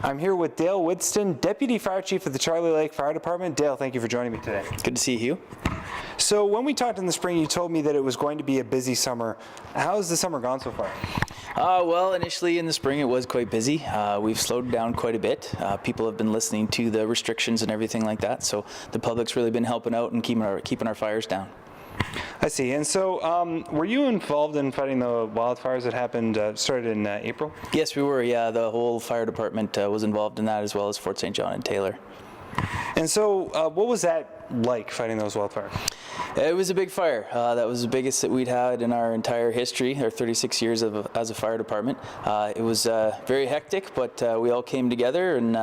I'm here with Dale Widsten, Deputy Fire Chief of the Charlie Lake Fire Department. Dale, thank you for joining me today. Good to see you. So when we talked in the spring, you told me that it was going to be a busy summer. How has the summer gone so far? Well, initially in the spring it was quite busy. We've slowed down quite a bit. People have been listening to the restrictions and everything like that, so the public's really been helping out and keeping our fires down. I see. And so were you involved in fighting the wildfires that happened, started in April? Yes, we were. Yeah, the whole fire department was involved in that, as well as Fort St. John and Taylor. And so what was that like, fighting those wildfires? It was a big fire. That was the biggest that we'd had in our entire history, our 36 years as a fire department. It was very hectic, but we all came together, and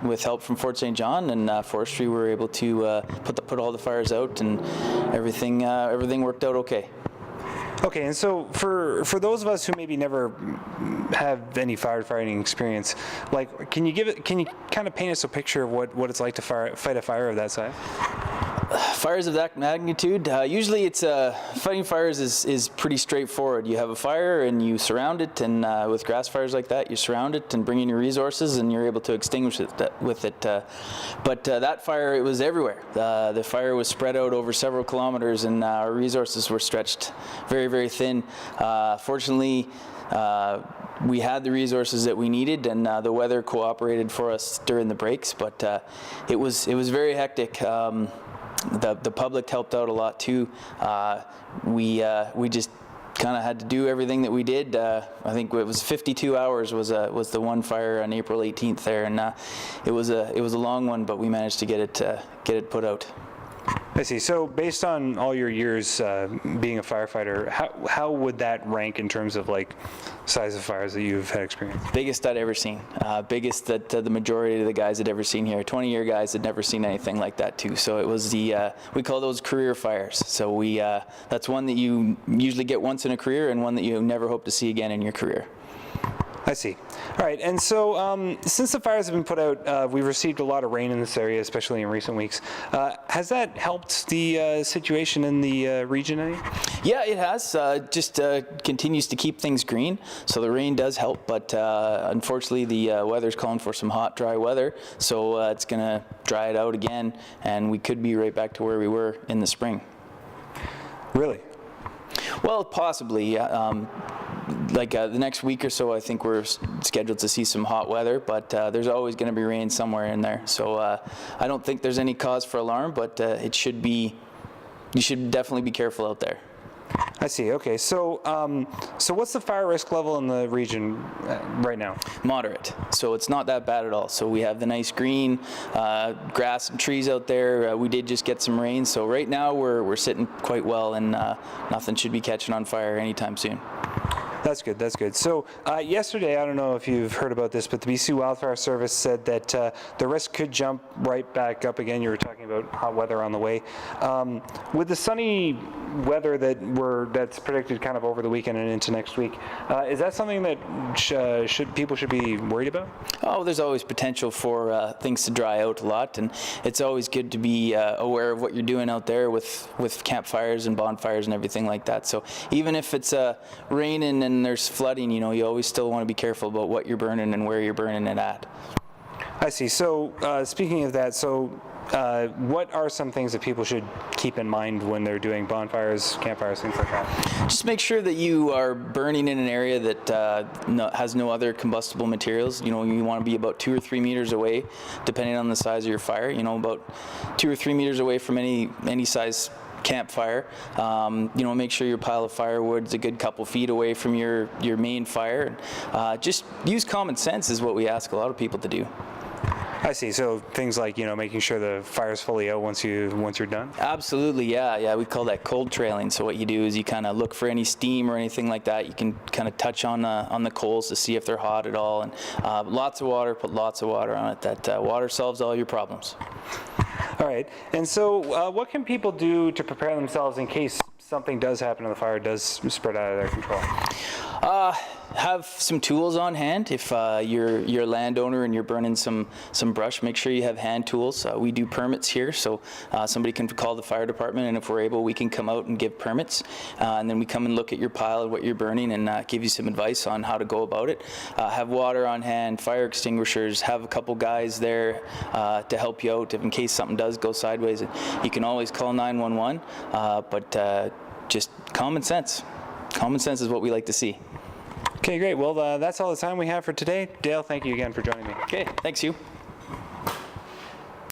with help from Fort St. John and forestry, we were able to put all the fires out, and everything worked out okay. Okay, and so for those of us who maybe never have any firefighting experience, like, can you kind of paint us a picture of what it's like to fight a fire of that size? Fires of that magnitude, usually it's fighting fires is pretty straightforward. You have a fire and you surround it, and with grass fires like that, you surround it and bring in your resources, and you're able to extinguish it with it. But that fire, it was everywhere. The fire was spread out over several kilometers, and our resources were stretched very, very thin. Fortunately, we had the resources that we needed, and the weather cooperated for us during the breaks, but it was very hectic. The public helped out a lot too. We just kind of had to do everything that we did. I think it was 52 hours was the one fire on April 18th there, and it was a long one, but we managed to get it put out. I see. So based on all your years being a firefighter, how would that rank in terms of like size of fires that you've had experience? Biggest I'd ever seen. Biggest that the majority of the guys had ever seen here. 20-year guys had never seen anything like that too. So it was we call those career fires. So that's one that you usually get once in a career, and one that you never hope to see again in your career. I see. All right, and so since the fires have been put out, we've received a lot of rain in this area, especially in recent weeks. Has that helped the situation in the region any? Yeah, it has. Just continues to keep things green, so the rain does help, but unfortunately the weather's calling for some hot, dry weather, so it's going to dry it out again, and we could be right back to where we were in the spring. Really? Well, possibly. The next week or so, I think we're scheduled to see some hot weather, but there's always going to be rain somewhere in there. So I don't think there's any cause for alarm, but it should be. You should definitely be careful out there. I see. Okay. So so what's the fire risk level in the region right now? Moderate. So it's not that bad at all. So we have the nice green grass and trees out there. We did just get some rain, so right now we're sitting quite well, and nothing should be catching on fire anytime soon. That's good. That's good. So yesterday, I don't know if you've heard about this, but the BC Wildfire Service said that the risk could jump right back up again. You were talking about hot weather on the way. With the sunny weather that's predicted kind of over the weekend and into next week, is that something that people should be worried about? Oh, there's always potential for things to dry out a lot, and it's always good to be aware of what you're doing out there with campfires and bonfires and everything like that. So even if it's raining and there's flooding, you always still want to be careful about what you're burning and where you're burning it at. I see. So speaking of that, so what are some things that people should keep in mind when they're doing bonfires, campfires, things like that? Just make sure that you are burning in an area that has no other combustible materials. You want to be about 2 or 3 meters away, depending on the size of your fire. About 2 or 3 meters away from any size campfire. Make sure your pile of firewood's a good couple feet away from your main fire. Just use common sense is what we ask a lot of people to do. I see. So things like, making sure the fire's fully out once you're done? Absolutely, yeah. We call that cold trailing. So what you do is you kind of look for any steam or anything like that. You can kind of touch on the coals to see if they're hot at all. And lots of water, put lots of water on it. That water solves all your problems. All right. And so what can people do to prepare themselves in case something does happen and the fire does spread out of their control? Have some tools on hand. If you're a landowner and you're burning some brush, make sure you have hand tools. We do permits here, so somebody can call the fire department, and if we're able, we can come out and give permits. And then we come and look at your pile and what you're burning and give you some advice on how to go about it. Have water on hand, fire extinguishers, have a couple guys there to help you out if in case something does go sideways. You can always call 911, but just common sense. Common sense is what we like to see. Okay, great. Well, that's all the time we have for today. Dale, thank you again for joining me. Okay, thanks you.